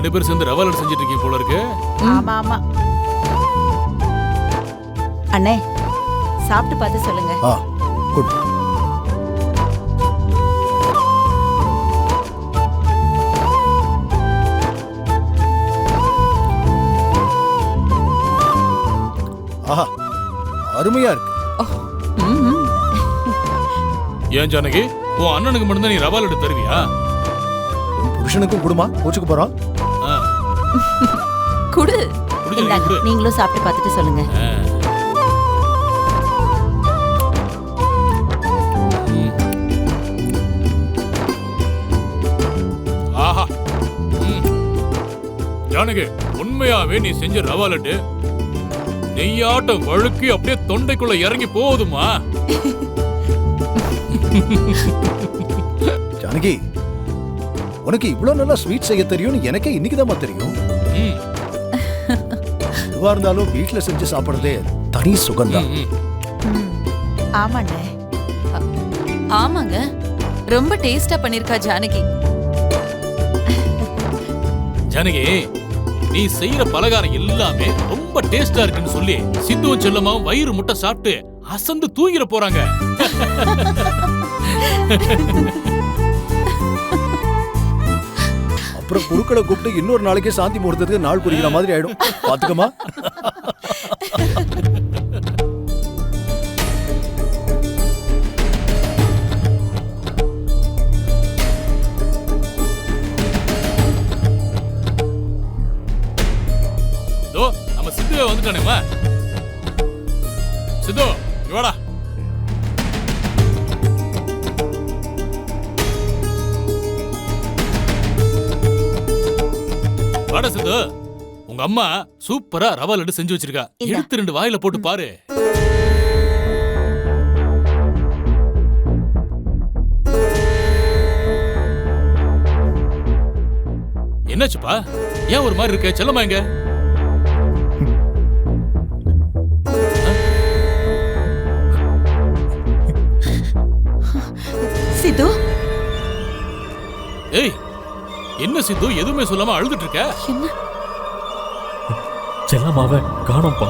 2 பேரும் சேர்ந்து ரவா லட்டு செஞ்சுட்டு இருக்கீங்க போல இருக்கு. ஆமா ஆமா அண்ணே, சாப்பிட்டு பார்த்து சொல்லுங்க. குட். ஆஹா, அருமையா இருக்கு. ஏன் ஜானகி, உன் அண்ணனுக்கு மட்டும்தான் நீ ரவா லட்டு தருவியா? உன் புருஷனுக்கும் குடுமா கோச்சுக்கு போறான். குடு. குடிச்சிருக்கீங்க, குடு. நீங்களும் சாப்பிட்டு பார்த்துட்டு சொல்லுங்க. ஆஹா. ஜானகி, உண்மையாவே நீ செஞ்ச ரவா லட்டு நெய்யாட்டம் வழுக்கி அப்படியே தொண்டைக்குள்ள இறங்கி போகுதுமா. ஜானகி, உனக்கு இவ்வளவு நல்லா ஸ்வீட் செய்ய தெரியும்னு எனக்கே இன்னைக்குதான் தெரியும். எதுவா இருந்தாலும் வீட்டுல செஞ்சு சாப்பிடுறதே தனி சுகம்தான். ஆமாண்ணே. ஆமாங்க, ரொம்ப டேஸ்டா பண்ணிருக்கா ஜானகி. ஜானகி, நீ செய்யற பலகாரம் எல்லாமே ரொம்ப டேஸ்டா இருக்குன்னு சொல்லி சித்துவும் செல்லமாவும் வயிறு முட்டை சாப்பிட்டு அசந்து தூங்கிட போறாங்க. அப்புறம் குருக்களை கூப்பிட்டு இன்னொரு நாளைக்கே சாந்தி முகூர்த்தத்துக்கு நாள் குறிக்கிற மாதிரி ஆயிடும். பாத்துக்கமா. நம்ம சித்துவே வந்துட்டானேமா. சித்து, வாடா. வாடா சித்து, உங்க அம்மா சூப்பரா ரவா லட்டு செஞ்சு வச்சிருக்கா. எடுத்து 2 வாயில போட்டு பாரு. என்னாச்சுப்பா, ஏன் ஒரு மாதிரி இருக்க? செல்லமா எங்க? சித்து. ஏய், என்ன சித்து எதுவுமே சொல்லாம அழுதுட்டு இருக்க? செல்லமாவ காணோம்பா.